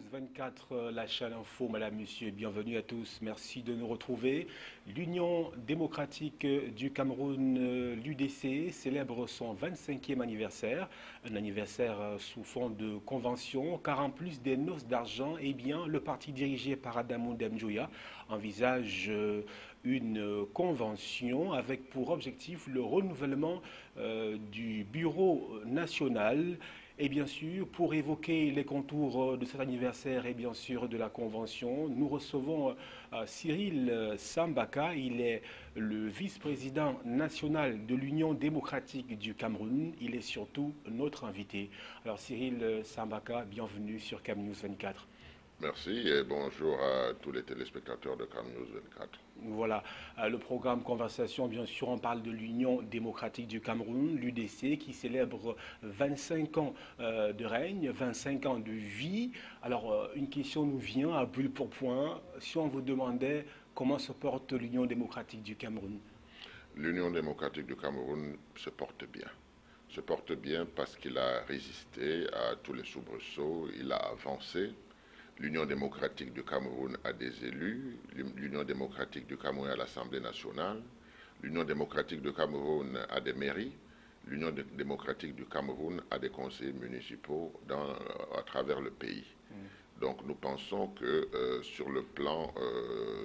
News 24, la chaîne info. Madame, monsieur, bienvenue à tous. Merci de nous retrouver. L'Union démocratique du Cameroun, l'UDC, célèbre son 25e anniversaire. Un anniversaire sous fond de convention, car en plus des noces d'argent, eh bien, le parti dirigé par Adamou Demjoya envisage une convention avec pour objectif le renouvellement du bureau national. Et bien sûr, pour évoquer les contours de cet anniversaire et bien sûr de la Convention, nous recevons Cyril Sambaka. Il est le vice-président national de l'Union démocratique du Cameroun. Il est surtout notre invité. Alors Cyril Sambaka, bienvenue sur Cam News 24. Merci et bonjour à tous les téléspectateurs de Cam News 24. Voilà, le programme Conversation, bien sûr, on parle de l'Union démocratique du Cameroun, l'UDC, qui célèbre 25 ans de règne, 25 ans de vie. Alors, une question nous vient à brûle pour point. Si on vous demandait comment se porte l'Union démocratique du Cameroun? L'Union démocratique du Cameroun se porte bien. Se porte bien parce qu'il a résisté à tous les soubresauts, il a avancé. L'Union démocratique du Cameroun a des élus, l'Union démocratique du Cameroun a l'Assemblée nationale, l'Union démocratique du Cameroun a des mairies, l'Union démocratique du Cameroun a des conseils municipaux à travers le pays. Donc nous pensons que sur le plan,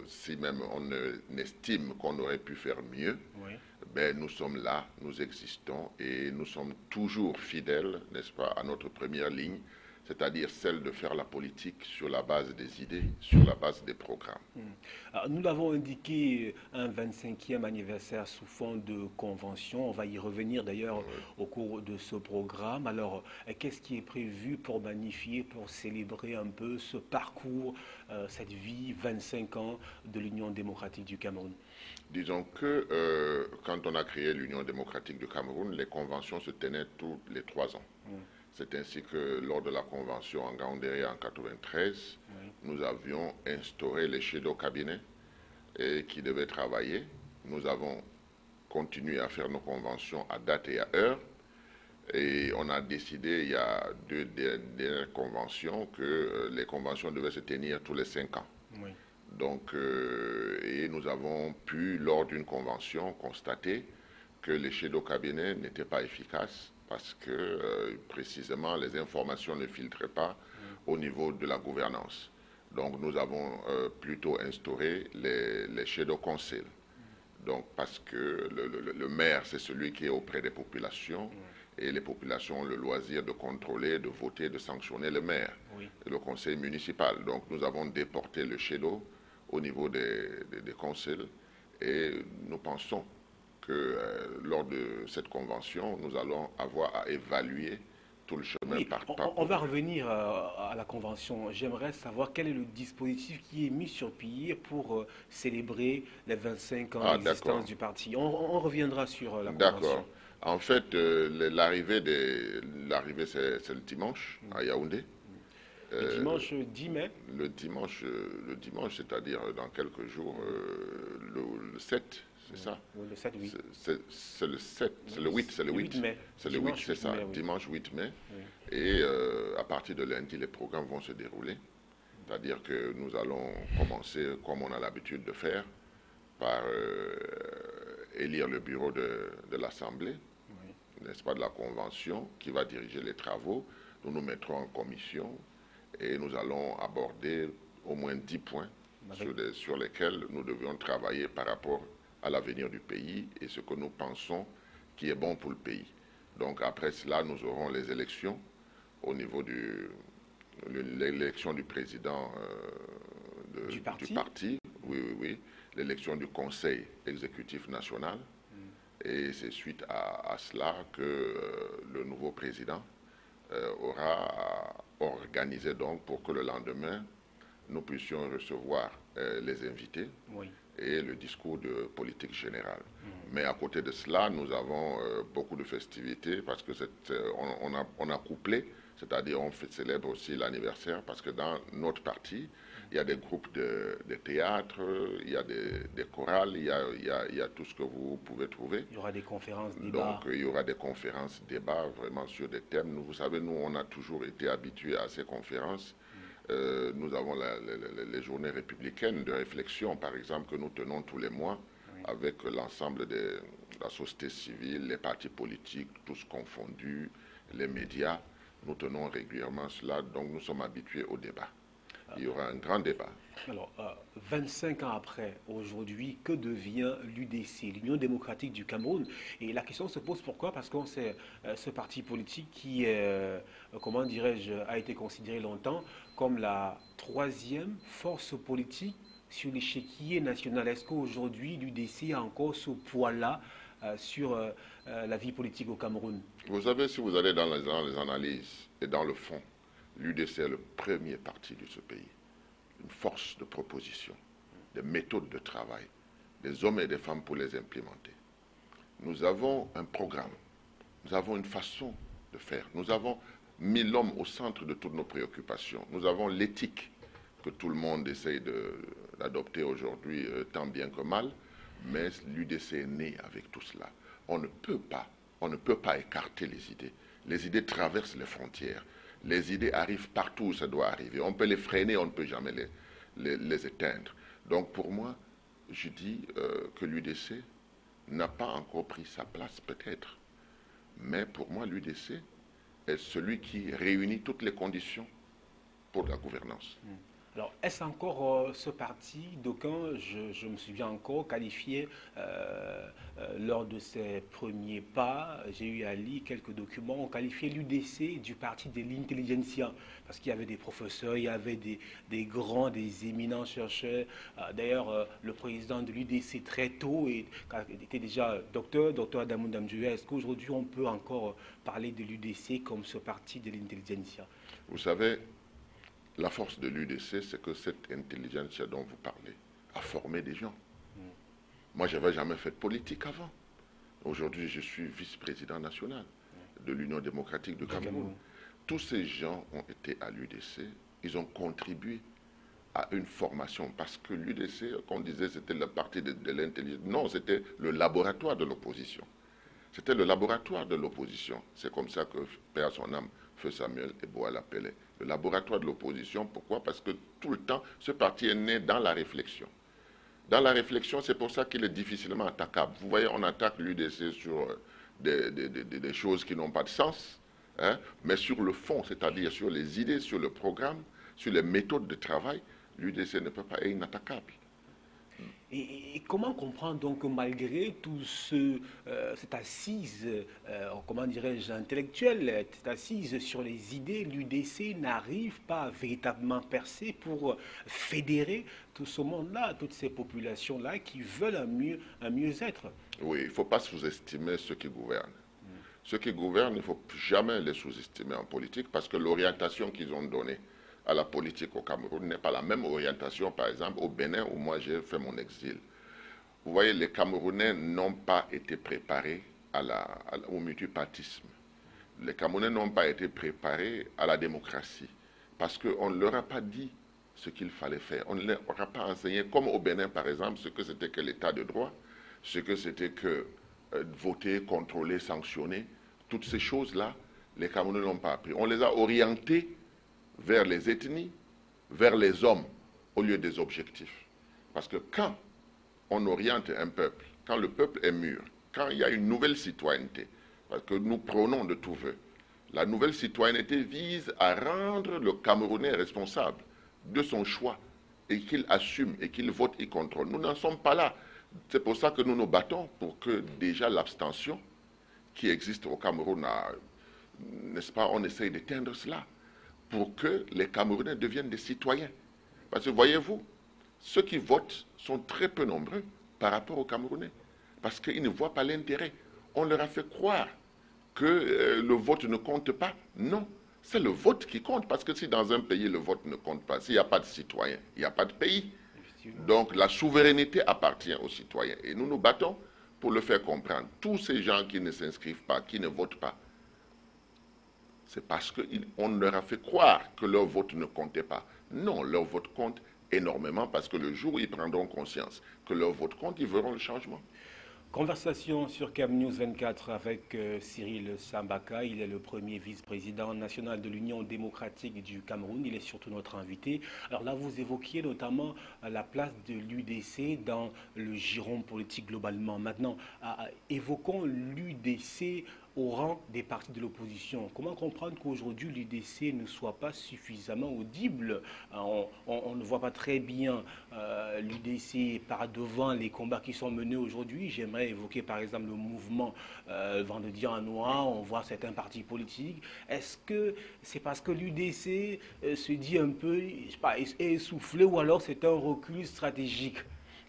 si même on estime qu'on aurait pu faire mieux, oui, ben, nous sommes là, nous existons et nous sommes toujours fidèles, n'est-ce pas, à notre première ligne, c'est-à-dire celle de faire la politique sur la base des idées, sur la base des programmes. Alors, nous l'avons indiqué, un 25e anniversaire sous fond de convention. On va y revenir d'ailleurs au cours de ce programme. Alors, qu'est-ce qui est prévu pour magnifier, pour célébrer un peu ce parcours, cette vie, 25 ans de l'Union démocratique du Cameroun? Disons que quand on a créé l'Union démocratique du Cameroun, les conventions se tenaient tous les 3 ans. C'est ainsi que lors de la convention en Gaoundéré en 1993, nous avions instauré les shadow cabinets qui devaient travailler. Nous avons continué à faire nos conventions à date et à heure. Et on a décidé, il y a deux dernières conventions, que les conventions devaient se tenir tous les 5 ans. Oui. Donc, et nous avons pu, lors d'une convention, constater que les shadow cabinets n'étaient pas efficaces, parce que précisément les informations ne filtraient pas au niveau de la gouvernance. Donc nous avons plutôt instauré les shadow councils. Donc parce que le maire, c'est celui qui est auprès des populations et les populations ont le loisir de contrôler, de voter, de sanctionner le maire et le conseil municipal. Donc nous avons déporté le shadow au niveau des councils et nous pensons que lors de cette convention, nous allons avoir à évaluer tout le chemin parcouru. On va revenir à la convention. J'aimerais savoir quel est le dispositif qui est mis sur pied pour célébrer les 25 ans d'existence du parti. On reviendra sur la convention. D'accord. En fait, l'arrivée, c'est le dimanche à Yaoundé. Le dimanche 10 mai. Le dimanche, c'est-à-dire dans quelques jours, le 7. C'est ça? Le 7, oui. C'est le 7, c'est le 8, c'est le 8 mai. C'est le 8, c'est ça, mai, oui. Dimanche 8 mai. Oui. Et à partir de lundi, les programmes vont se dérouler. C'est-à-dire que nous allons commencer, comme on a l'habitude de faire, par élire le bureau de l'Assemblée, n'est-ce pas, de la Convention, qui va diriger les travaux. Nous nous mettrons en commission et nous allons aborder au moins 10 points sur lesquels nous devions travailler par rapport à l'avenir du pays et ce que nous pensons qui est bon pour le pays. Donc après cela, nous aurons les élections au niveau l'élection du président du parti. Oui. L'élection du conseil exécutif national. Et c'est suite à cela que le nouveau président aura organisé donc pour que le lendemain, nous puissions recevoir les invités. Oui. Et le discours de politique générale. Mais à côté de cela, nous avons beaucoup de festivités parce que on a couplé, c'est-à-dire on célèbre aussi l'anniversaire parce que dans notre parti, il y a des groupes de théâtre, il y a des chorales, il y a tout ce que vous pouvez trouver. Il y aura des conférences, débats. Donc il y aura des conférences, débats vraiment sur des thèmes. Vous savez, nous, on a toujours été habitués à ces conférences Nous avons les journées républicaines de réflexion, par exemple, que nous tenons tous les mois avec l'ensemble de la société civile, les partis politiques, tous confondus, les médias. Nous tenons régulièrement cela, donc nous sommes habitués au débat. Il y aura un grand débat. Alors, 25 ans après, aujourd'hui, que devient l'UDC, l'Union démocratique du Cameroun? Et la question se pose pourquoi? Parce qu'on sait ce parti politique qui, comment dirais-je, a été considéré longtemps comme la troisième force politique sur l'échiquier national. Est-ce qu'aujourd'hui, l'UDC a encore ce poids-là sur la vie politique au Cameroun? Vous savez, si vous allez dans les analyses et dans le fond, l'UDC est le premier parti de ce pays. Une force de proposition, des méthodes de travail, des hommes et des femmes pour les implémenter. Nous avons un programme, nous avons une façon de faire. Nous avons mis l'homme au centre de toutes nos préoccupations. Nous avons l'éthique que tout le monde essaye d'adopter aujourd'hui tant bien que mal, mais l'UDC est né avec tout cela. On ne peut pas écarter les idées. Les idées traversent les frontières. Les idées arrivent partout où ça doit arriver. On peut les freiner, on ne peut jamais les éteindre. Donc pour moi, je dis que l'UDC n'a pas encore pris sa place peut-être. Mais pour moi, l'UDC est celui qui réunit toutes les conditions pour la gouvernance. Alors, est-ce encore ce parti, d'aucuns, je me souviens encore, qualifié lors de ses premiers pas, j'ai eu à lire quelques documents, on qualifiait l'UDC du parti de l'intelligentsia, parce qu'il y avait des professeurs, il y avait des grands, des éminents chercheurs. D'ailleurs, le président de l'UDC très tôt était déjà docteur Adamou Damdjoué. Est-ce qu'aujourd'hui on peut encore parler de l'UDC comme ce parti de l'intelligentsia? Vous savez, la force de l'UDC, c'est que cette intelligence dont vous parlez a formé des gens. Moi, je n'avais jamais fait de politique avant. Aujourd'hui, je suis vice-président national de l'Union démocratique du Cameroun. Tous ces gens ont été à l'UDC, ils ont contribué à une formation, parce que l'UDC, qu'on disait, c'était le parti de l'intelligence. Non, c'était le laboratoire de l'opposition. C'était le laboratoire de l'opposition. C'est comme ça que, paix à son âme, Feu Samuel Eboa l'appelait. Le laboratoire de l'opposition, pourquoi? Parce que tout le temps, ce parti est né dans la réflexion. Dans la réflexion, c'est pour ça qu'il est difficilement attaquable. Vous voyez, on attaque l'UDC sur des choses qui n'ont pas de sens, hein, mais sur le fond, c'est-à-dire sur les idées, sur le programme, sur les méthodes de travail, l'UDC ne peut pas être inattaquable. Et comment comprendre donc que malgré tout cette assise, comment dirais-je, intellectuelle, cette assise sur les idées, l'UDC n'arrive pas à véritablement percer pour fédérer tout ce monde-là, toutes ces populations-là qui veulent un mieux-être? Oui, il ne faut pas sous-estimer ceux qui gouvernent. Ceux qui gouvernent, il ne faut jamais les sous-estimer en politique, parce que l'orientation qu'ils ont donnée à la politique au Cameroun n'est pas la même orientation, par exemple, au Bénin, où moi j'ai fait mon exil. Vous voyez, les Camerounais n'ont pas été préparés au multipartisme. Les Camerounais n'ont pas été préparés à la démocratie, parce qu'on ne leur a pas dit ce qu'il fallait faire. On ne leur a pas enseigné, comme au Bénin, par exemple, ce que c'était que l'état de droit, ce que c'était que voter, contrôler, sanctionner. Toutes ces choses-là, les Camerounais n'ont pas appris. On les a orientés vers les ethnies, vers les hommes, au lieu des objectifs. Parce que quand on oriente un peuple, quand le peuple est mûr, quand il y a une nouvelle citoyenneté, parce que nous prônons de tout vœu, la nouvelle citoyenneté vise à rendre le Camerounais responsable de son choix et qu'il assume et qu'il vote et contrôle. Nous n'en sommes pas là. C'est pour ça que nous nous battons pour que déjà l'abstention qui existe au Cameroun, n'est-ce pas, on essaye d'éteindre cela, pour que les Camerounais deviennent des citoyens. Parce que voyez-vous, ceux qui votent sont très peu nombreux par rapport aux Camerounais, parce qu'ils ne voient pas l'intérêt. On leur a fait croire que le vote ne compte pas. Non, c'est le vote qui compte, parce que si dans un pays le vote ne compte pas, s'il n'y a pas de citoyens, il n'y a pas de pays. Donc la souveraineté appartient aux citoyens. Et nous nous battons pour le faire comprendre. Tous ces gens qui ne s'inscrivent pas, qui ne votent pas, c'est parce qu'on leur a fait croire que leur vote ne comptait pas. Non, leur vote compte énormément, parce que le jour où ils prendront conscience que leur vote compte, ils verront le changement. Conversation sur CamNews 24 avec Cyril Sambaka. Il est le premier vice-président national de l'Union démocratique du Cameroun. Il est surtout notre invité. Alors là, vous évoquiez notamment la place de l'UDC dans le giron politique globalement. Maintenant, évoquons l'UDC au rang des partis de l'opposition. Comment comprendre qu'aujourd'hui l'UDC ne soit pas suffisamment audible? On ne voit pas très bien l'UDC par devant les combats qui sont menés aujourd'hui. J'aimerais évoquer par exemple le mouvement Vendredi en Noir. On voit certains partis politiques. Est-ce que c'est parce que l'UDC se dit un peu, je sais pas, essoufflé, ou alors c'est un recul stratégique?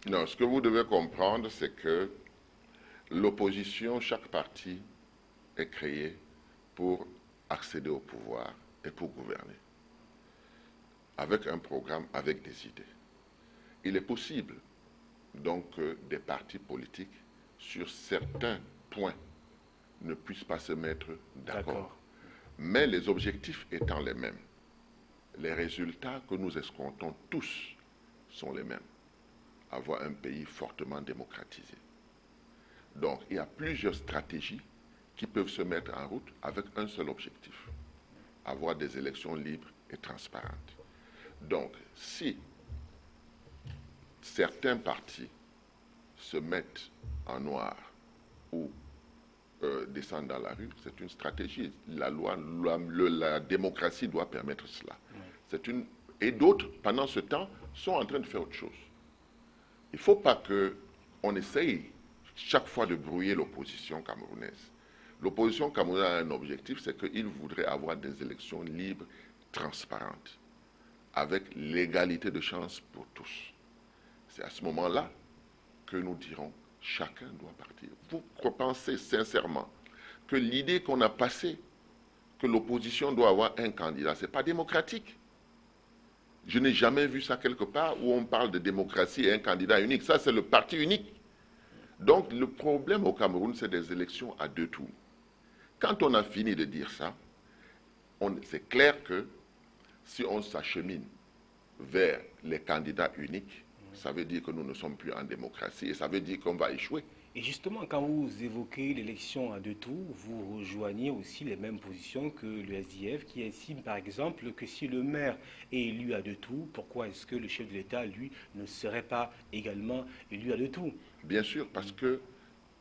Non, ce que vous devez comprendre, c'est que l'opposition, chaque parti est créé pour accéder au pouvoir et pour gouverner, avec un programme, avec des idées. Il est possible donc que des partis politiques, sur certains points, ne puissent pas se mettre d'accord. Mais les objectifs étant les mêmes, les résultats que nous escomptons tous sont les mêmes. Avoir un pays fortement démocratisé. Donc, il y a plusieurs stratégies qui peuvent se mettre en route avec un seul objectif, avoir des élections libres et transparentes. Donc, si certains partis se mettent en noir ou descendent dans la rue, c'est une stratégie. La loi, la démocratie doit permettre cela. Et d'autres, pendant ce temps, sont en train de faire autre chose. Il ne faut pas qu'on essaye chaque fois de brouiller l'opposition camerounaise. L'opposition camerounaise a un objectif, c'est qu'il voudrait avoir des élections libres, transparentes, avec l'égalité de chance pour tous. C'est à ce moment-là que nous dirons, chacun doit partir. Vous pensez sincèrement que l'idée qu'on a passée, que l'opposition doit avoir un candidat, ce n'est pas démocratique? Je n'ai jamais vu ça quelque part où on parle de démocratie et un candidat unique. Ça, c'est le parti unique. Donc, le problème au Cameroun, c'est des élections à deux tours. Quand on a fini de dire ça, c'est clair que si on s'achemine vers les candidats uniques, ça veut dire que nous ne sommes plus en démocratie et ça veut dire qu'on va échouer. Et justement, quand vous évoquez l'élection à deux tours, vous rejoignez aussi les mêmes positions que le SDF qui estime par exemple que si le maire est élu à deux tours, pourquoi est-ce que le chef de l'État, lui, ne serait pas également élu à deux tours? Bien sûr, parce que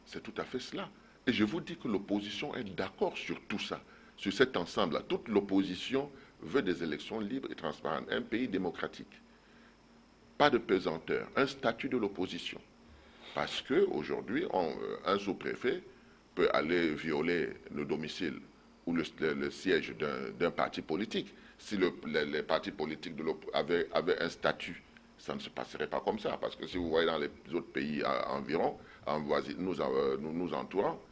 c'est tout à fait cela. Et je vous dis que l'opposition est d'accord sur tout ça, sur cet ensemble-là. Toute l'opposition veut des élections libres et transparentes, un pays démocratique. Pas de pesanteur, un statut de l'opposition. Parce qu'aujourd'hui, un sous-préfet peut aller violer le domicile ou le siège d'un parti politique. Si les partis politiques avaient un statut, ça ne se passerait pas comme ça. Parce que si vous voyez dans les autres pays environ, nous entourant,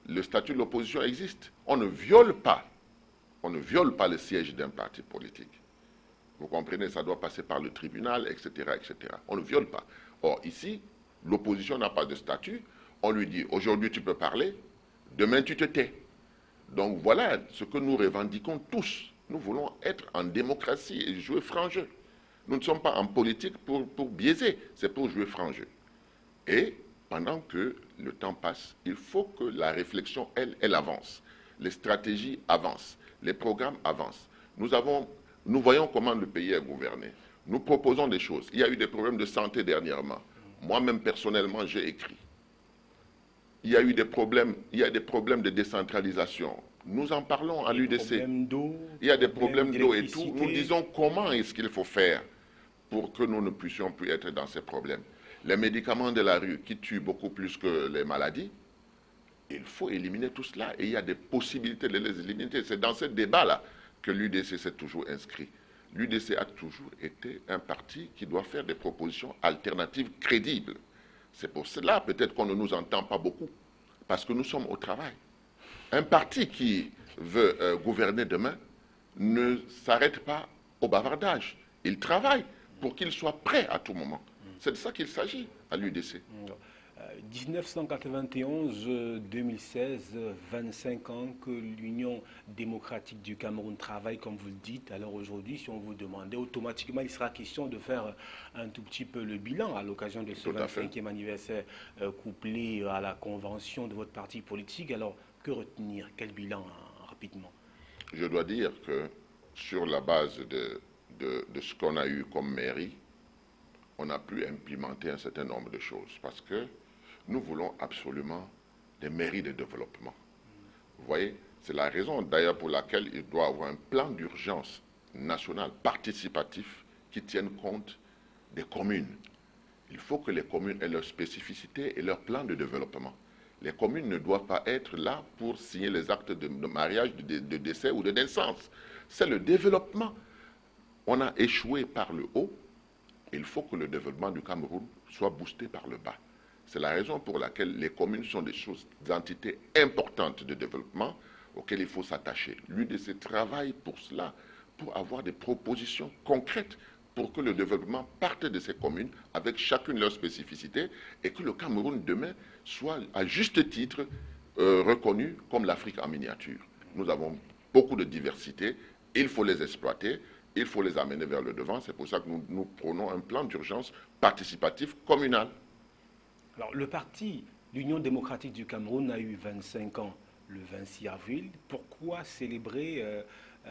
le statut de l'opposition existe. On ne viole pas le siège d'un parti politique. Vous comprenez, ça doit passer par le tribunal, etc., etc. On ne viole pas. Or, ici, l'opposition n'a pas de statut. On lui dit, aujourd'hui tu peux parler, demain tu te tais. Donc voilà ce que nous revendiquons tous. Nous voulons être en démocratie et jouer franc jeu. Nous ne sommes pas en politique pour biaiser, c'est pour jouer franc jeu. Et pendant que le temps passe, il faut que la réflexion, elle avance. Les stratégies avancent, les programmes avancent. Nous voyons comment le pays est gouverné. Nous proposons des choses. Il y a eu des problèmes de santé dernièrement. Moi-même, personnellement, j'ai écrit. Il y a des problèmes de décentralisation. Nous en parlons à l'UDC. Il y a des problèmes d'eau et tout. Nous disons comment est-ce qu'il faut faire pour que nous ne puissions plus être dans ces problèmes. Les médicaments de la rue qui tuent beaucoup plus que les maladies, il faut éliminer tout cela. Et il y a des possibilités de les éliminer. C'est dans ce débat-là que l'UDC s'est toujours inscrit. L'UDC a toujours été un parti qui doit faire des propositions alternatives crédibles. C'est pour cela peut-être qu'on ne nous entend pas beaucoup, parce que nous sommes au travail. Un parti qui veut gouverner demain ne s'arrête pas au bavardage. Il travaille pour qu'il soit prêt à tout moment. C'est de ça qu'il s'agit à l'UDC. 1991-2016, 25 ans que l'Union démocratique du Cameroun travaille, comme vous le dites. Alors aujourd'hui, si on vous demandait, automatiquement, il sera question de faire un tout petit peu le bilan à l'occasion de ce 25e anniversaire couplé à la convention de votre parti politique. Alors, que retenir? Quel bilan, rapidement? Je dois dire que sur la base de ce qu'on a eu comme mairie, on a pu implémenter un certain nombre de choses parce que nous voulons absolument des mairies de développement. Vous voyez, c'est la raison d'ailleurs pour laquelle il doit y avoir un plan d'urgence national participatif qui tienne compte des communes. Il faut que les communes aient leurs spécificités et leur plan de développement. Les communes ne doivent pas être là pour signer les actes de mariage, de décès ou de naissance. C'est le développement. On a échoué par le haut. Il faut que le développement du Cameroun soit boosté par le bas. C'est la raison pour laquelle les communes sont des entités importantes de développement auxquelles il faut s'attacher. L'UDC travaille pour cela, pour avoir des propositions concrètes pour que le développement parte de ces communes avec chacune leur spécificité et que le Cameroun demain soit à juste titre reconnu comme l'Afrique en miniature. Nous avons beaucoup de diversité, il faut les exploiter, il faut les amener vers le devant. C'est pour ça que nous prenons un plan d'urgence participatif communal. Alors, le parti, l'Union démocratique du Cameroun, a eu 25 ans le 26 avril. Pourquoi célébrer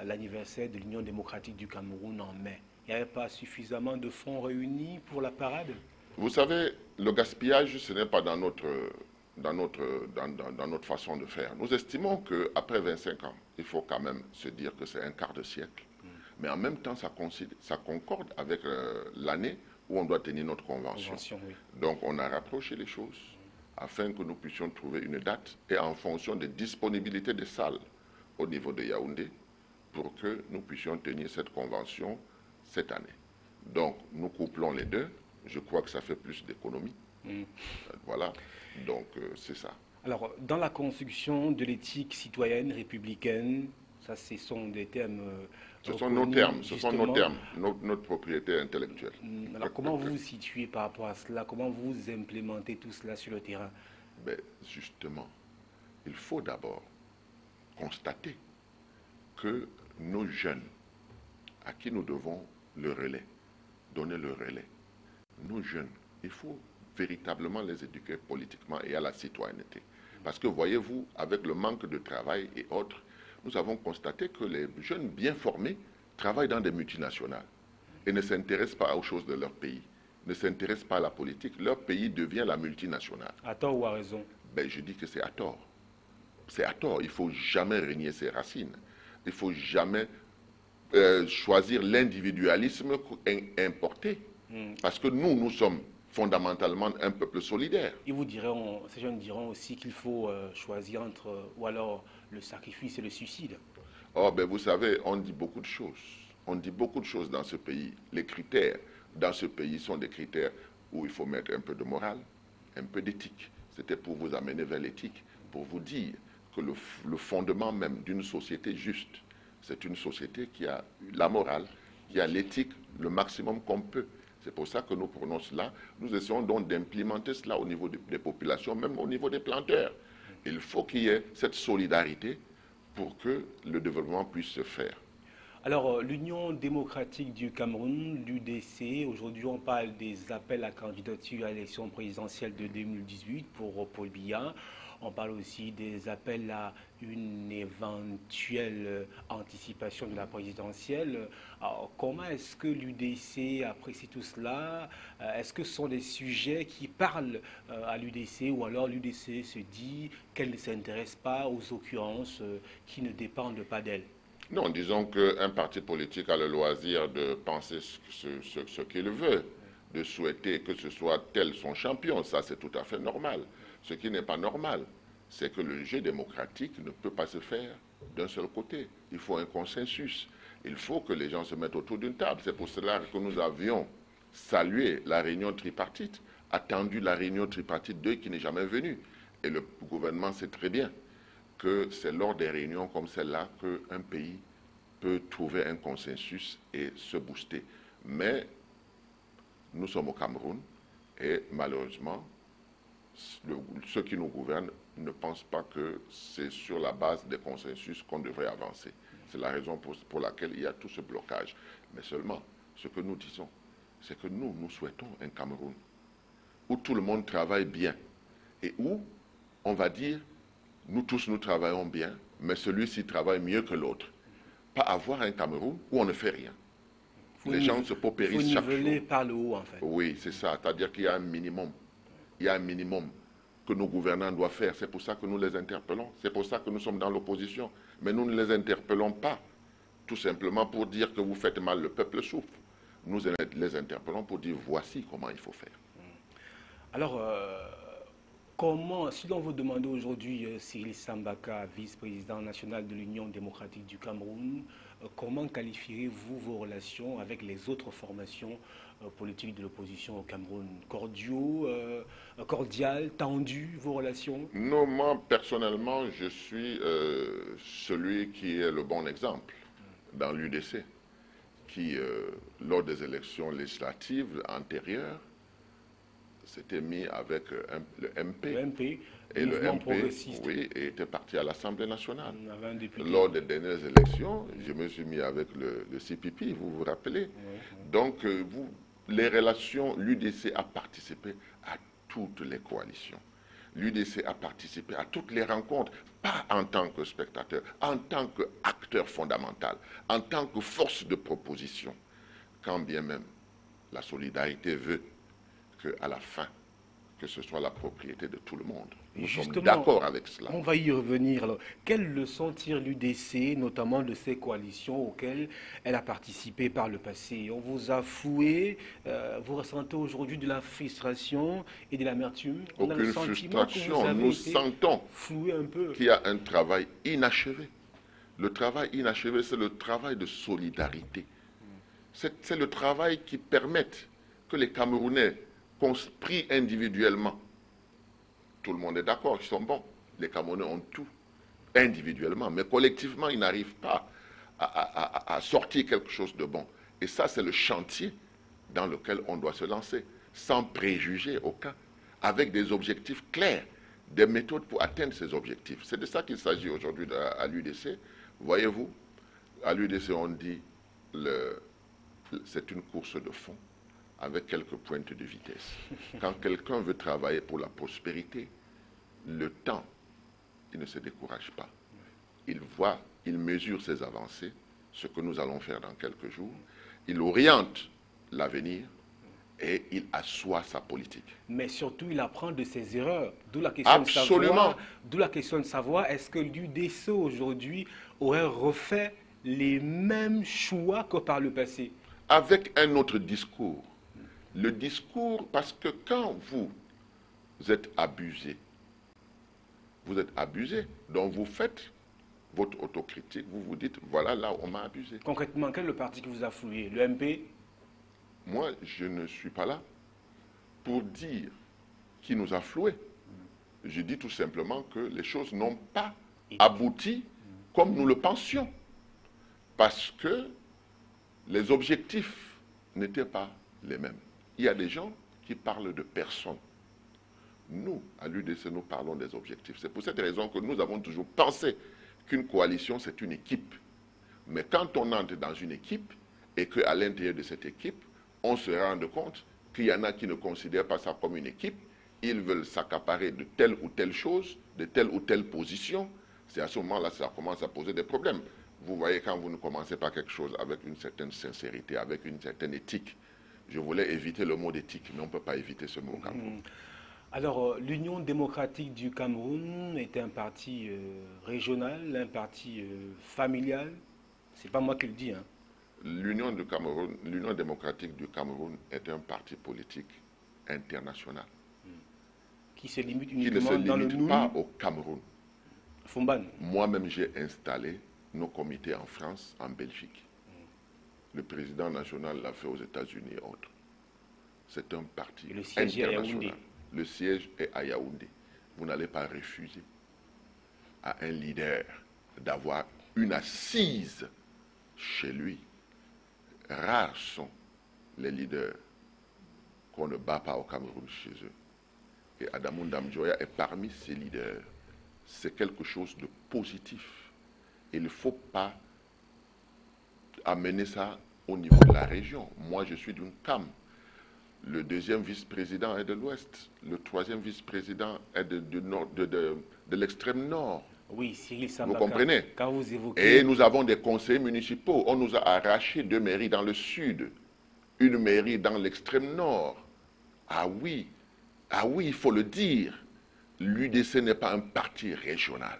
l'anniversaire de l'Union démocratique du Cameroun en mai? Il n'y avait pas suffisamment de fonds réunis pour la parade? Vous savez, le gaspillage, ce n'est pas dans notre façon de faire. Nous estimons qu'après 25 ans, il faut quand même se dire que c'est un quart de siècle. Mais en même temps, ça concorde avec l'année où on doit tenir notre convention. Oui. Donc, on a rapproché les choses afin que nous puissions trouver une date et en fonction des disponibilités des salles au niveau de Yaoundé pour que nous puissions tenir cette convention cette année. Donc, nous couplons les deux. Je crois que ça fait plus d'économies. Voilà. Donc, c'est ça. Alors, dans la construction de l'éthique citoyenne, républicaine, ça, ce sont des termes... ce sont nos termes, notre propriété intellectuelle. Alors, comment vous vous situez par rapport à cela? Comment vous implémentez tout cela sur le terrain? Ben, justement, il faut d'abord constater que nos jeunes, à qui nous devons le relais, donner le relais, nos jeunes, il faut véritablement les éduquer politiquement et à la citoyenneté. Parce que voyez-vous, avec le manque de travail et autres, nous avons constaté que les jeunes bien formés travaillent dans des multinationales et ne s'intéressent pas aux choses de leur pays, ne s'intéressent pas à la politique. Leur pays devient la multinationale. À tort ou à raison? Ben, je dis que c'est à tort. C'est à tort. Il ne faut jamais renier ses racines. Il ne faut jamais choisir l'individualisme importé. Parce que nous sommes fondamentalement un peuple solidaire. Ils vous diront, ces jeunes diront aussi qu'il faut choisir entre, ou alors le sacrifice et le suicide. Oh, ben vous savez, on dit beaucoup de choses. On dit beaucoup de choses dans ce pays. Les critères dans ce pays sont des critères où il faut mettre un peu de morale, un peu d'éthique. C'était pour vous amener vers l'éthique, pour vous dire que le fondement même d'une société juste, c'est une société qui a la morale, qui a l'éthique le maximum qu'on peut. C'est pour ça que nous prenons cela. Nous essayons donc d'implémenter cela au niveau des populations, même au niveau des planteurs. Il faut qu'il y ait cette solidarité pour que le développement puisse se faire. Alors, l'Union démocratique du Cameroun, l'UDC, aujourd'hui on parle des appels à candidature à l'élection présidentielle de 2018 pour Paul Biya. On parle aussi des appels à une éventuelle anticipation de la présidentielle. Alors, comment est-ce que l'UDC apprécie tout cela? Est-ce que ce sont des sujets qui parlent à l'UDC ou alors l'UDC se dit qu'elle ne s'intéresse pas aux occurrences qui ne dépendent pas d'elle? Non, disons qu'un parti politique a le loisir de penser ce qu'il veut, de souhaiter que ce soit tel son champion. Ça, c'est tout à fait normal. Ce qui n'est pas normal, c'est que le jeu démocratique ne peut pas se faire d'un seul côté. Il faut un consensus. Il faut que les gens se mettent autour d'une table. C'est pour cela que nous avions salué la réunion tripartite, attendu la réunion tripartite 2 qui n'est jamais venue. Et le gouvernement sait très bien que c'est lors des réunions comme celle-là qu'un pays peut trouver un consensus et se booster. Mais nous sommes au Cameroun et malheureusement, ceux qui nous gouvernent ne pensent pas que c'est sur la base des consensus qu'on devrait avancer. C'est la raison pour laquelle il y a tout ce blocage. Mais seulement, ce que nous disons, c'est que nous souhaitons un Cameroun où tout le monde travaille bien et où on va dire, nous tous nous travaillons bien, mais celui-ci travaille mieux que l'autre. Pas avoir un Cameroun où on ne fait rien. Les gens se paupérisent chaque jour. Par le haut, en fait. Oui, c'est ça. C'est-à-dire qu'il y a un minimum. Il y a un minimum que nos gouvernants doivent faire. C'est pour ça que nous les interpellons. C'est pour ça que nous sommes dans l'opposition. Mais nous ne les interpellons pas tout simplement pour dire que vous faites mal, le peuple souffre. Nous les interpellons pour dire voici comment il faut faire. Alors, comment, si l'on vous demande aujourd'hui, Cyril Sambaka, vice-président national de l'Union démocratique du Cameroun, comment qualifiez-vous vos relations avec les autres formations politiques de l'opposition au Cameroun? Cordiaux, cordiales, tendues, vos relations? Non, moi, personnellement, je suis celui qui est le bon exemple dans l'UDC, qui, lors des élections législatives antérieures, s'était mis avec le MP. Le MP, et le MP, oui, et était parti à l'Assemblée nationale. Lors des dernières élections, je me suis mis avec le CPP, vous vous rappelez? Oui. Donc, les relations, l'UDC a participé à toutes les coalitions. L'UDC a participé à toutes les rencontres, pas en tant que spectateur, en tant qu'acteur fondamental, en tant que force de proposition. Quand bien même la solidarité veut qu'à la fin, que ce soit la propriété de tout le monde. Nous sommes d'accord avec cela. On va y revenir. Alors, quelles leçons tire l'UDC, notamment de ces coalitions auxquelles elle a participé par le passé? On vous a floué, vous ressentez aujourd'hui de la frustration et de l'amertume? Aucune frustration, nous sentons qu'il y a un travail inachevé. Le travail inachevé, c'est le travail de solidarité. C'est le travail qui permet que les Camerounais, construits individuellement, tout le monde est d'accord, ils sont bons. Les Camerounais ont tout individuellement, mais collectivement, ils n'arrivent pas à sortir quelque chose de bon. Et ça, c'est le chantier dans lequel on doit se lancer, sans préjugés aucun, avec des objectifs clairs, des méthodes pour atteindre ces objectifs. C'est de ça qu'il s'agit aujourd'hui à l'UDC. Voyez-vous, à l'UDC, on dit c'est une course de fond, avec quelques pointes de vitesse. Quand quelqu'un veut travailler pour la prospérité, le temps, il ne se décourage pas. Il voit, il mesure ses avancées, ce que nous allons faire dans quelques jours. Il oriente l'avenir et il assoit sa politique. Mais surtout, il apprend de ses erreurs. D'où la question de savoir, est-ce que l'UDC aujourd'hui aurait refait les mêmes choix que par le passé? Avec un autre discours. Le discours, parce que quand vous êtes abusé, donc vous faites votre autocritique, vous vous dites, voilà là où on m'a abusé. Concrètement, quel est le parti qui vous a floué? Le MP? Moi, je ne suis pas là pour dire qui nous a floué. Je dis tout simplement que les choses n'ont pas abouti comme nous le pensions. Parce que les objectifs n'étaient pas les mêmes. Il y a des gens qui parlent de personnes. Nous, à l'UDC, nous parlons des objectifs. C'est pour cette raison que nous avons toujours pensé qu'une coalition, c'est une équipe. Mais quand on entre dans une équipe et qu'à l'intérieur de cette équipe, on se rend compte qu'il y en a qui ne considèrent pas ça comme une équipe, ils veulent s'accaparer de telle ou telle chose, de telle ou telle position, c'est à ce moment-là que ça commence à poser des problèmes. Vous voyez, quand vous ne commencez pas quelque chose avec une certaine sincérité, avec une certaine éthique, je voulais éviter le mot d'éthique, mais on ne peut pas éviter ce mot au Cameroun. Alors, l'Union démocratique du Cameroun est un parti régional, un parti familial. C'est pas moi qui le dis. Hein. L'Union démocratique du Cameroun est un parti politique international. Qui se limite uniquement dans le qui ne se limite pas au Cameroun. Fumban. Moi-même, j'ai installé nos comités en France, en Belgique. Le président national l'a fait aux États-Unis et autres. C'est un parti international. Le siège est à Yaoundé. Vous n'allez pas refuser à un leader d'avoir une assise chez lui. Rares sont les leaders qu'on ne bat pas au Cameroun chez eux. Et Adamu Ndamjoya est parmi ces leaders. C'est quelque chose de positif. Il ne faut pas amener ça au niveau de la région. Moi, je suis d'une CAM. Le deuxième vice-président est de l'Ouest. Le troisième vice-président est de l'extrême nord. Oui, Cyril Sambaka. Vous comprenez? Quand vous évoquez... Et nous avons des conseillers municipaux. On nous a arraché 2 mairies dans le sud, une mairie dans l'extrême nord. Ah oui, il faut le dire. L'UDC n'est pas un parti régional.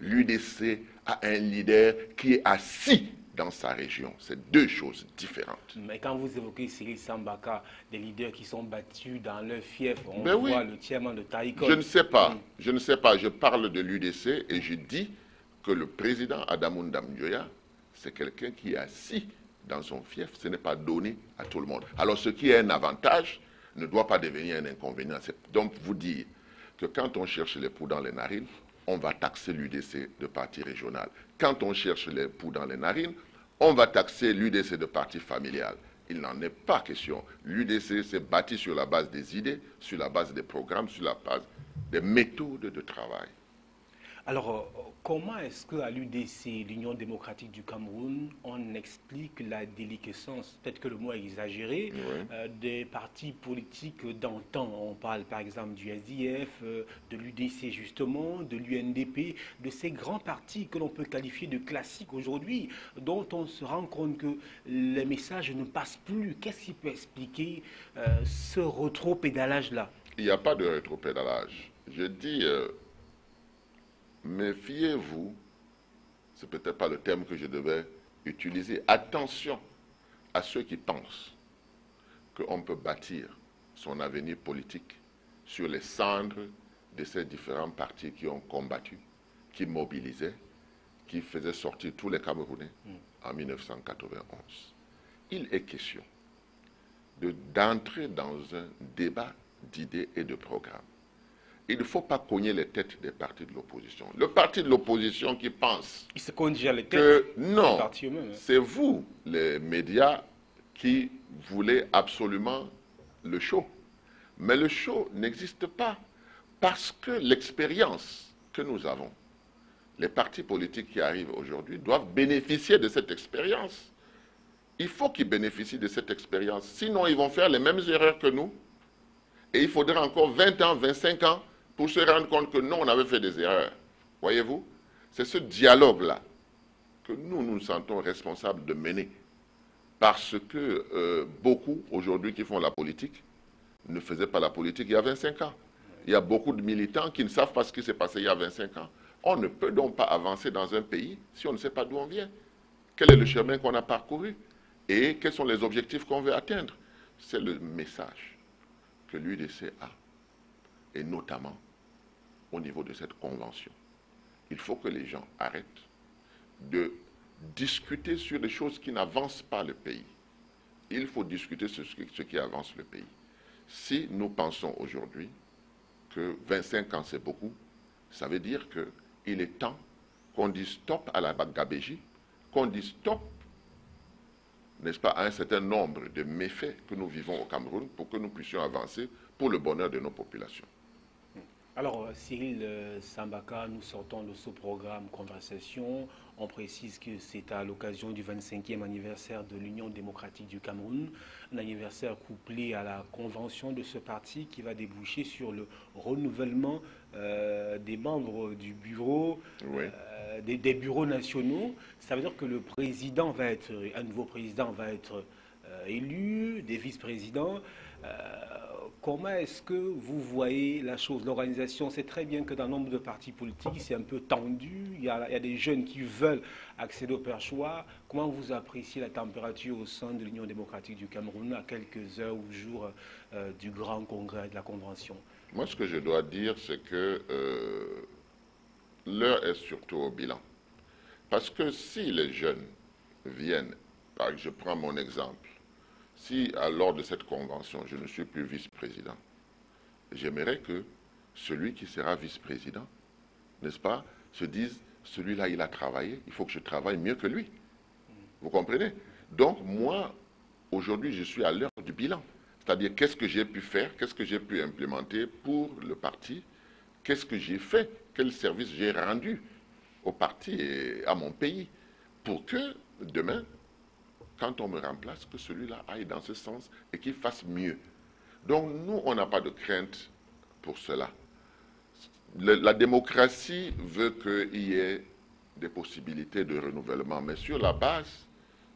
L'UDC a un leader qui est assis dans sa région. C'est 2 choses différentes. Mais quand vous évoquez Cyril Sambaka, des leaders qui sont battus dans leur fief, on Ben voit oui. le chairman de Taïkon. Je ne sais pas. Je ne sais pas. Je parle de l'UDC et je dis que le président Adamu Ndamjoya, c'est quelqu'un qui est assis dans son fief. Ce n'est pas donné à tout le monde. Alors ce qui est un avantage ne doit pas devenir un inconvénient. C'est donc vous dire que quand on cherche les poux dans les narines, on va taxer l'UDC de parti régional. Quand on cherche les poux dans les narines, on va taxer l'UDC de parti familial. Il n'en est pas question. L'UDC s'est bâti sur la base des idées, sur la base des programmes, sur la base des méthodes de travail. Alors, comment est-ce qu'à l'UDC, l'Union démocratique du Cameroun, on explique la déliquescence, peut-être que le mot est exagéré, des partis politiques d'antan? On parle par exemple du SDF, de l'UDC justement, de l'UNDP, de ces grands partis que l'on peut qualifier de classiques aujourd'hui, dont on se rend compte que les messages ne passent plus. Qu'est-ce qui peut expliquer ce rétropédalage-là? Il n'y a pas de rétropédalage. Je dis... méfiez-vous, c'est peut-être pas le terme que je devais utiliser. Attention à ceux qui pensent qu'on peut bâtir son avenir politique sur les cendres de ces différents partis qui ont combattu, qui mobilisaient, qui faisaient sortir tous les Camerounais en 1991. Il est question d'entrer dans un débat d'idées et de programmes. Il ne faut pas cogner les têtes des partis de l'opposition. Le parti de l'opposition qui pense Il se cogne déjà les têtes que non, des partis eux-mêmes, hein. c'est vous, les médias, qui voulez absolument le show. Mais le show n'existe pas parce que l'expérience que nous avons, les partis politiques qui arrivent aujourd'hui doivent bénéficier de cette expérience. Il faut qu'ils bénéficient de cette expérience. Sinon, ils vont faire les mêmes erreurs que nous. Et il faudra encore 20 ans, 25 ans pour se rendre compte que non, on avait fait des erreurs. Voyez-vous? C'est ce dialogue-là que nous nous sentons responsables de mener. Parce que beaucoup, aujourd'hui, qui font la politique, ne faisaient pas la politique il y a 25 ans. Il y a beaucoup de militants qui ne savent pas ce qui s'est passé il y a 25 ans. On ne peut donc pas avancer dans un pays si on ne sait pas d'où on vient. Quel est le chemin qu'on a parcouru? Et quels sont les objectifs qu'on veut atteindre? C'est le message que l'UDC a, et notamment au niveau de cette convention. Il faut que les gens arrêtent de discuter sur des choses qui n'avancent pas le pays. Il faut discuter sur ce qui avance le pays. Si nous pensons aujourd'hui que 25 ans c'est beaucoup, ça veut dire qu'il est temps qu'on dise stop à la gabégie, qu'on dise stop, n'est-ce pas, à un certain nombre de méfaits que nous vivons au Cameroun pour que nous puissions avancer pour le bonheur de nos populations. Alors, Cyril Sambaka, nous sortons de ce programme Conversation. On précise que c'est à l'occasion du 25e anniversaire de l'Union démocratique du Cameroun, un anniversaire couplé à la convention de ce parti qui va déboucher sur le renouvellement des membres du bureau, Oui. des bureaux nationaux. Ça veut dire que le président va être, un nouveau président va être élu, des vice-présidents. Comment est-ce que vous voyez la chose? L'organisation, c'est très bien que dans nombre de partis politiques, c'est un peu tendu. Il y a des jeunes qui veulent accéder au perchoir. Comment vous appréciez la température au sein de l'Union démocratique du Cameroun à quelques heures ou jours du grand congrès de la Convention? Moi, ce que je dois dire, c'est que l'heure est surtout au bilan. Parce que si les jeunes viennent, je prends mon exemple, si lors de cette convention, je ne suis plus vice-président, j'aimerais que celui qui sera vice-président, n'est-ce pas, se dise, celui-là, il a travaillé, il faut que je travaille mieux que lui. Vous comprenez? Donc, moi, aujourd'hui, je suis à l'heure du bilan. C'est-à-dire, qu'est-ce que j'ai pu faire, qu'est-ce que j'ai pu implémenter pour le parti, qu'est-ce que j'ai fait, quel service j'ai rendu au parti et à mon pays, pour que demain, quand on me remplace, que celui-là aille dans ce sens et qu'il fasse mieux. Donc nous, on n'a pas de crainte pour cela. La démocratie veut qu'il y ait des possibilités de renouvellement, mais sur la base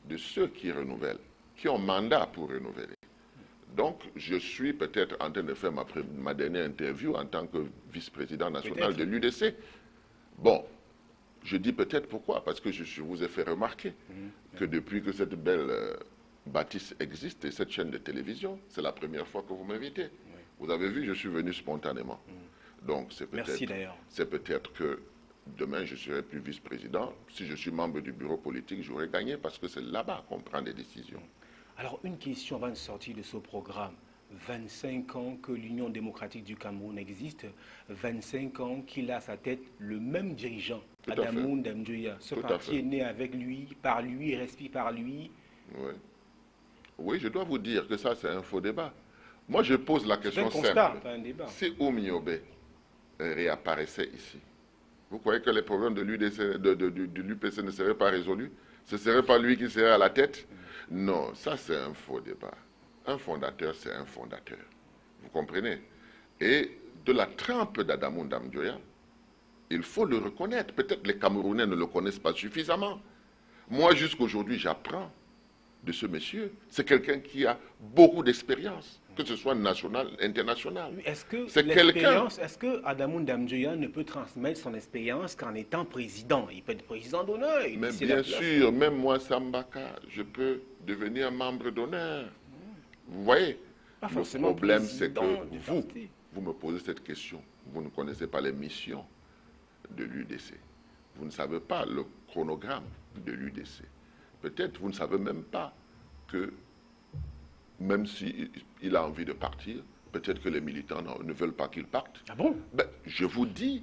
de ceux qui renouvellent, qui ont mandat pour renouveler. Donc, je suis peut-être en train de faire ma dernière interview en tant que vice-président national de l'UDC. Bon, je dis peut-être pourquoi, parce que je vous ai fait remarquer que depuis que cette belle bâtisse existe et cette chaîne de télévision, c'est la première fois que vous m'invitez. Oui. Vous avez vu, je suis venu spontanément. Donc, c'est peut-être que demain, je serai plus vice-président. Si je suis membre du bureau politique, j'aurai gagné parce que c'est là-bas qu'on prend des décisions. Alors, une question avant de sortir de ce programme. 25 ans que l'Union démocratique du Cameroun existe, 25 ans qu'il a à sa tête le même dirigeant, Adamoun Dam-Dioya. Ce parti est né avec lui, respire par lui. Oui. Oui, je dois vous dire que ça, c'est un faux débat. Moi, je pose la question simple. Pas un débat. Si Oumiobe réapparaissait ici, vous croyez que les problèmes de l'UPC ne seraient pas résolus? Ce ne serait pas lui qui serait à la tête? Non, ça c'est un faux débat. Un fondateur, c'est un fondateur. Vous comprenez? Et de la trempe d'Adamoun Dam-Dioya, il faut le reconnaître. Peut-être les Camerounais ne le connaissent pas suffisamment. Moi, jusqu'aujourd'hui, j'apprends de ce monsieur. C'est quelqu'un qui a beaucoup d'expérience, que ce soit national, international. Est-ce que Adamoun Dam-Dioya ne peut transmettre son expérience qu'en étant président? Il peut être président d'honneur. Mais bien sûr, même moi, Sambaka, je peux devenir membre d'honneur. Vous voyez? Le problème, c'est que vous me posez cette question. Vous ne connaissez pas les missions de l'UDC. Vous ne savez pas le chronogramme de l'UDC. Peut-être vous ne savez même pas que, même s'il a envie de partir, peut-être que les militants ne veulent pas qu'il parte. Ah bon? Ben, je vous dis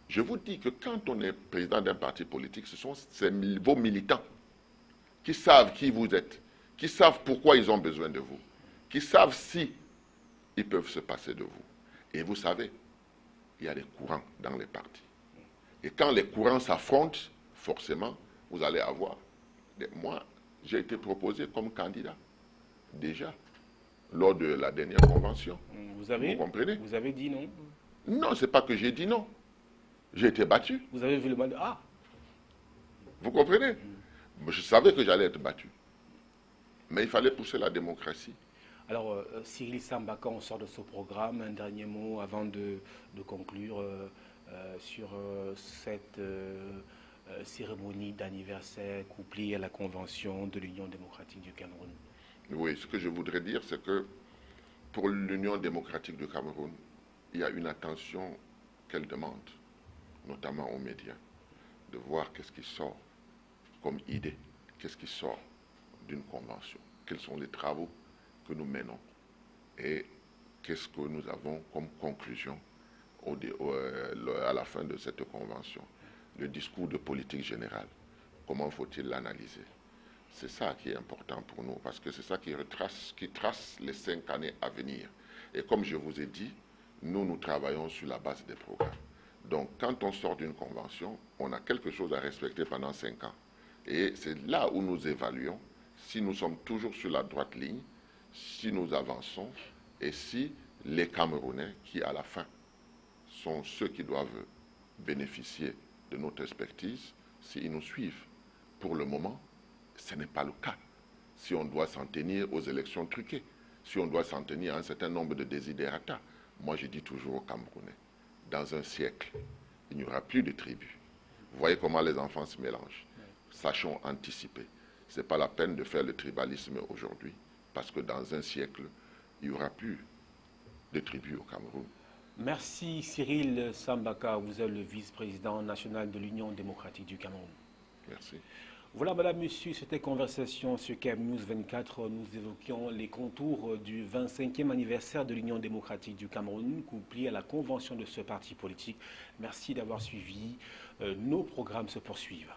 que quand on est président d'un parti politique, ce sont vos militants qui savent qui vous êtes, qui savent pourquoi ils ont besoin de vous, qui savent si ils peuvent se passer de vous. Et vous savez, il y a des courants dans les partis. Et quand les courants s'affrontent, forcément, vous allez avoir... Moi, j'ai été proposé comme candidat, déjà, lors de la dernière convention. Vous comprenez? Vous avez dit non? Non, ce n'est pas que j'ai dit non. J'ai été battu. Vous avez vu le mandat? Ah! Vous comprenez? Je savais que j'allais être battu. Mais il fallait pousser la démocratie. Alors, Cyril Sambaka, on sort de ce programme. Un dernier mot avant de conclure sur cette cérémonie d'anniversaire couplée à la convention de l'Union démocratique du Cameroun. Oui, ce que je voudrais dire, c'est que pour l'Union démocratique du Cameroun, il y a une attention qu'elle demande, notamment aux médias, de voir qu'est-ce qui sort comme idée, qu'est-ce qui sort d'une convention, quels sont les travaux que nous menons et qu'est-ce que nous avons comme conclusion à la fin de cette convention. Le discours de politique générale, comment faut-il l'analyser? C'est ça qui est important pour nous, parce que c'est ça qui trace les 5 années à venir. Et comme je vous ai dit, nous travaillons sur la base des programmes. Donc, quand on sort d'une convention, on a quelque chose à respecter pendant 5 ans. Et c'est là où nous évaluons si nous sommes toujours sur la droite ligne, si nous avançons, et si les Camerounais, qui à la fin sont ceux qui doivent bénéficier de notre expertise, s'ils nous suivent. Pour le moment, ce n'est pas le cas. Si on doit s'en tenir aux élections truquées, si on doit s'en tenir à un certain nombre de desiderata, moi je dis toujours aux Camerounais, dans un siècle, il n'y aura plus de tribus. Vous voyez comment les enfants se mélangent. Sachons anticiper. Ce n'est pas la peine de faire le tribalisme aujourd'hui, parce que dans un siècle, il n'y aura plus de tribus au Cameroun. Merci Cyril Sambaka, vous êtes le vice-président national de l'Union démocratique du Cameroun. Merci. Voilà, madame, monsieur, c'était Conversation sur KM News 24. Nous évoquions les contours du 25e anniversaire de l'Union démocratique du Cameroun, couplé à la convention de ce parti politique. Merci d'avoir suivi. Nos programmes se poursuivent.